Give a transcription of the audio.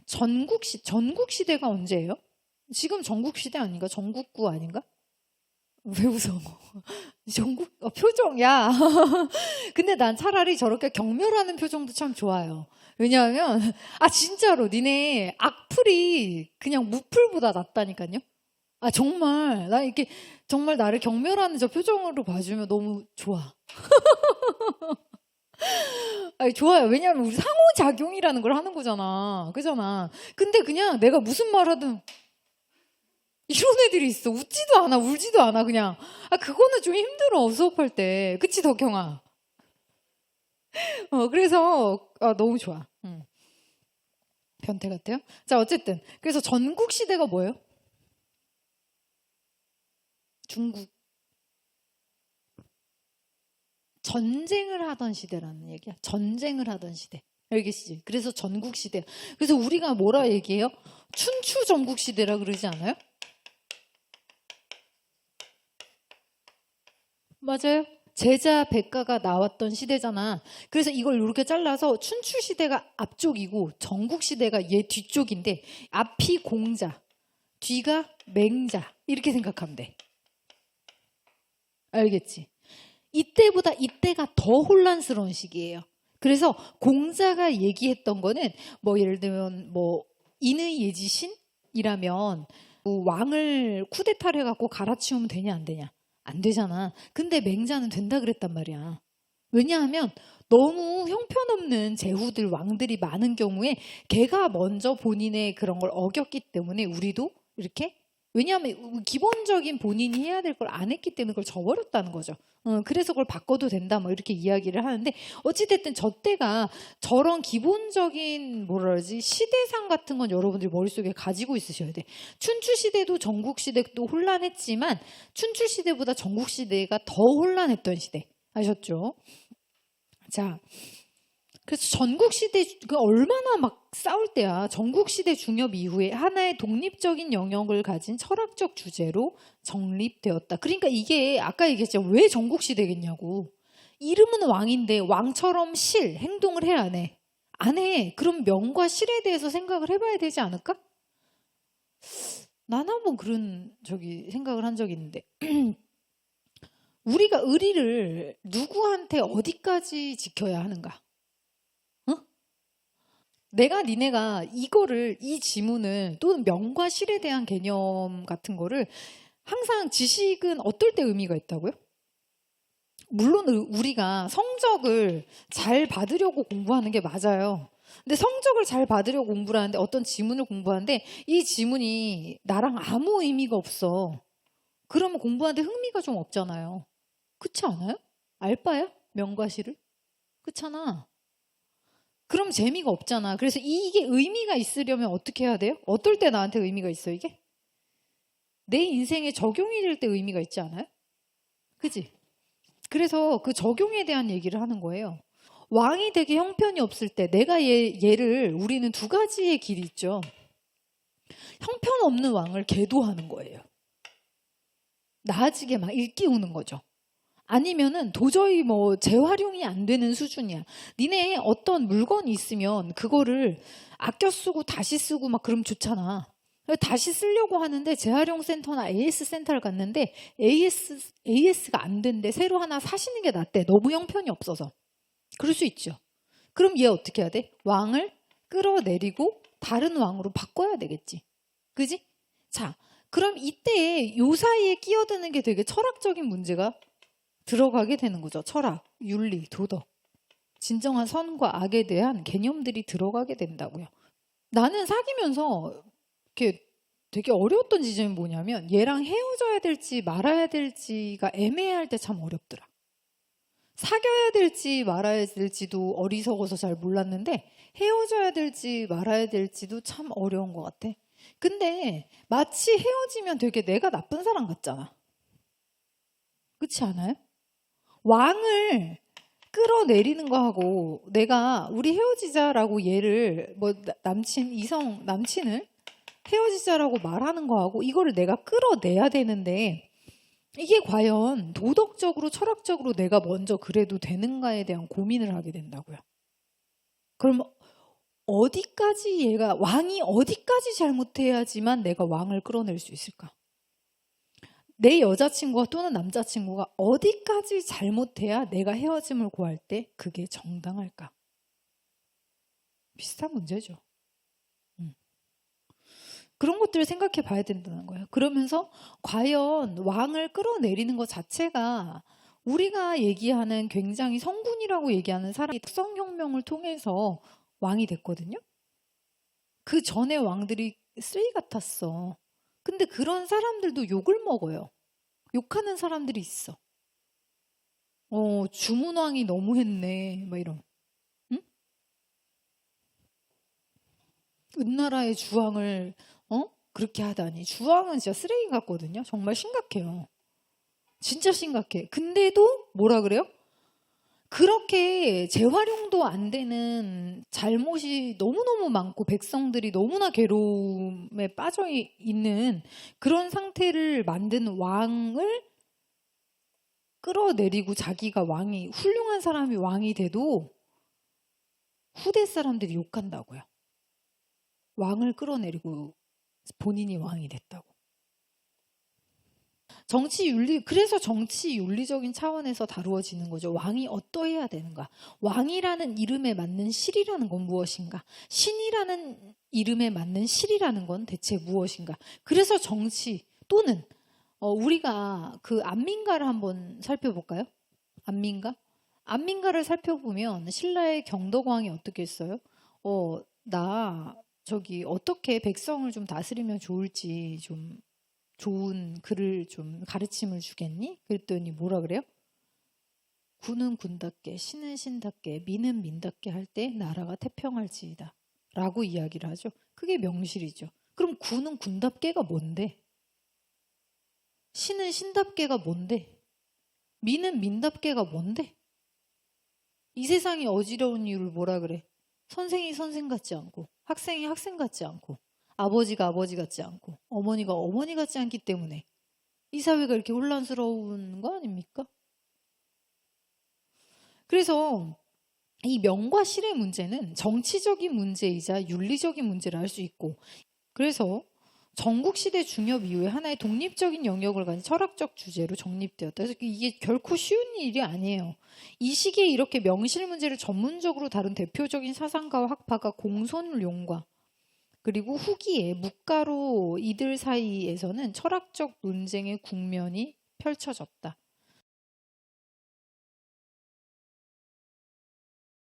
전국 시대가 언제예요? 지금 전국 시대 아닌가? 전국구 아닌가? 왜 웃어? 전국 표정 야. 근데 난 차라리 저렇게 경멸하는 표정도 참 좋아요. 왜냐하면 진짜로 니네 악플이 그냥 무플보다 낫다니까요. 정말 나 이렇게 정말 나를 경멸하는 저 표정으로 봐주면 너무 좋아. 좋아요. 왜냐하면 우리 상호작용이라는 걸 하는 거잖아. 그잖아. 근데 그냥 내가 무슨 말 하든 이런 애들이 있어. 웃지도 않아, 울지도 않아, 그냥. 그거는 좀 힘들어, 수업할 때. 그치, 덕형아? 그래서, 너무 좋아. 변태 같아요? 자, 어쨌든. 그래서 전국 시대가 뭐예요? 중국. 전쟁을 하던 시대라는 얘기야. 전쟁을 하던 시대. 알겠지? 그래서 전국 시대. 그래서 우리가 뭐라 얘기해요? 춘추 전국 시대라 그러지 않아요? 맞아요. 제자 백가가 나왔던 시대잖아. 그래서 이걸 이렇게 잘라서 춘추 시대가 앞쪽이고 전국 시대가 얘 뒤쪽인데 앞이 공자, 뒤가 맹자 이렇게 생각하면 돼. 알겠지? 이때보다 이때가 더 혼란스러운 시기예요. 그래서 공자가 얘기했던 거는 뭐 예를 들면 뭐 인의 예지신이라면 왕을 쿠데타를 해갖고 갈아치우면 되냐 안 되냐? 안 되잖아. 근데 맹자는 된다 그랬단 말이야. 왜냐하면 너무 형편없는 제후들 왕들이 많은 경우에 걔가 먼저 본인의 그런 걸 어겼기 때문에 우리도 이렇게 왜냐하면 기본적인 본인이 해야 될 걸 안 했기 때문에 그걸 저버렸다는 거죠. 그래서 그걸 바꿔도 된다 뭐 이렇게 이야기를 하는데 어찌됐든 저 때가 저런 기본적인 뭐라 그러지 시대상 같은 건 여러분들이 머릿속에 가지고 있으셔야 돼. 춘추시대도 전국시대도 혼란했지만 춘추시대보다 전국시대가 더 혼란했던 시대 아셨죠? 자, 그래서 전국시대 얼마나 막 싸울 때야. 전국시대 중엽 이후에 하나의 독립적인 영역을 가진 철학적 주제로 정립되었다. 그러니까 이게 아까 얘기했죠. 왜 전국시대겠냐고. 이름은 왕인데 왕처럼 행동을 해 안 해? 안 해. 그럼 명과 실에 대해서 생각을 해봐야 되지 않을까? 난 한번 그런 생각을 한 적이 있는데 우리가 의리를 누구한테 어디까지 지켜야 하는가? 내가 니네가 이 지문을 또는 명과 실에 대한 개념 같은 거를 항상 지식은 어떨 때 의미가 있다고요? 물론 우리가 성적을 잘 받으려고 공부하는 게 맞아요. 근데 성적을 잘 받으려고 공부를 하는데 어떤 지문을 공부하는데 이 지문이 나랑 아무 의미가 없어. 그러면 공부하는데 흥미가 좀 없잖아요. 그렇지 않아요? 알바야? 명과 실을? 그렇잖아. 그럼 재미가 없잖아. 그래서 이게 의미가 있으려면 어떻게 해야 돼요? 어떨 때 나한테 의미가 있어 이게? 내 인생에 적용이 될 때 의미가 있지 않아요? 그지? 그래서 그 적용에 대한 얘기를 하는 거예요. 왕이 되게 형편이 없을 때 내가 얘를 우리는 두 가지의 길이 있죠. 형편없는 왕을 계도하는 거예요. 나아지게 막 일깨우는 거죠. 아니면은 도저히 뭐 재활용이 안 되는 수준이야. 니네 어떤 물건이 있으면 그거를 아껴 쓰고 다시 쓰고 막 그러면 좋잖아. 다시 쓰려고 하는데 재활용 센터나 AS 센터를 갔는데 AS가 안 된대. 새로 하나 사시는 게 낫대. 너무 형편이 없어서. 그럴 수 있죠. 그럼 얘 어떻게 해야 돼? 왕을 끌어내리고 다른 왕으로 바꿔야 되겠지. 그지? 자, 그럼 이때 요 사이에 끼어드는 게 되게 철학적인 문제가 들어가게 되는 거죠. 철학, 윤리, 도덕. 진정한 선과 악에 대한 개념들이 들어가게 된다고요. 나는 사귀면서 이렇게 되게 어려웠던 지점이 뭐냐면 얘랑 헤어져야 될지 말아야 될지가 애매할 때 참 어렵더라. 사귀어야 될지 말아야 될지도 어리석어서 잘 몰랐는데 헤어져야 될지 말아야 될지도 참 어려운 것 같아. 근데 마치 헤어지면 되게 내가 나쁜 사람 같잖아. 그렇지 않아요? 왕을 끌어내리는 거하고 내가 우리 헤어지자라고 얘를 뭐 남친을 헤어지자라고 말하는 거하고 이거를 내가 끌어내야 되는데 이게 과연 도덕적으로 철학적으로 내가 먼저 그래도 되는가에 대한 고민을 하게 된다고요. 그럼 어디까지 왕이 어디까지 잘못해야지만 내가 왕을 끌어낼 수 있을까? 내 여자친구가 또는 남자친구가 어디까지 잘못해야 내가 헤어짐을 고할 때 그게 정당할까? 비슷한 문제죠. 그런 것들을 생각해 봐야 된다는 거예요. 그러면서 과연 왕을 끌어내리는 것 자체가 우리가 얘기하는 굉장히 성군이라고 얘기하는 사람이 특성혁명을 통해서 왕이 됐거든요. 그 전에 왕들이 쓰레기 같았어. 근데 그런 사람들도 욕을 먹어요. 욕하는 사람들이 있어. 주문왕이 너무했네. 막 이런. 응? 은나라의 주왕을 그렇게 하다니. 주왕은 진짜 쓰레기 같거든요. 정말 심각해요. 진짜 심각해. 근데도 뭐라 그래요? 그렇게 재활용도 안 되는 잘못이 너무너무 많고 백성들이 너무나 괴로움에 빠져 있는 그런 상태를 만든 왕을 끌어내리고 자기가 훌륭한 사람이 왕이 돼도 후대 사람들이 욕한다고요. 왕을 끌어내리고 본인이 왕이 됐다고. 그래서 정치 윤리적인 차원에서 다루어지는 거죠. 왕이 어떠해야 되는가? 왕이라는 이름에 맞는 실이라는 건 무엇인가? 신이라는 이름에 맞는 실이라는 건 대체 무엇인가? 그래서 정치 또는 우리가 그 안민가를 한번 살펴볼까요? 안민가? 안민가를 살펴보면 신라의 경덕왕이 어떻게 했어요? 어떻게 백성을 좀 다스리면 좋을지 좀 좋은 글을 좀 가르침을 주겠니? 그랬더니 뭐라 그래요? 군은 군답게, 신은 신답게, 민은 민답게 할 때 나라가 태평할지이다. 라고 이야기를 하죠. 그게 명실이죠. 그럼 군은 군답게가 뭔데? 신은 신답게가 뭔데? 민은 민답게가 뭔데? 이 세상이 어지러운 이유를 뭐라 그래? 선생이 선생 같지 않고, 학생이 학생 같지 않고, 아버지가 아버지 같지 않고, 어머니가 어머니 같지 않기 때문에 이 사회가 이렇게 혼란스러운 거 아닙니까? 그래서 이 명과 실의 문제는 정치적인 문제이자 윤리적인 문제를 알 수 있고, 그래서 전국시대 중엽 이후에 하나의 독립적인 영역을 가진 철학적 주제로 정립되었다. 그래서 이게 결코 쉬운 일이 아니에요. 이 시기에 이렇게 명실 문제를 전문적으로 다룬 대표적인 사상가와 학파가 공손룡과 그리고 후기에 묵가로 이들 사이에서는 철학적 논쟁의 국면이 펼쳐졌다.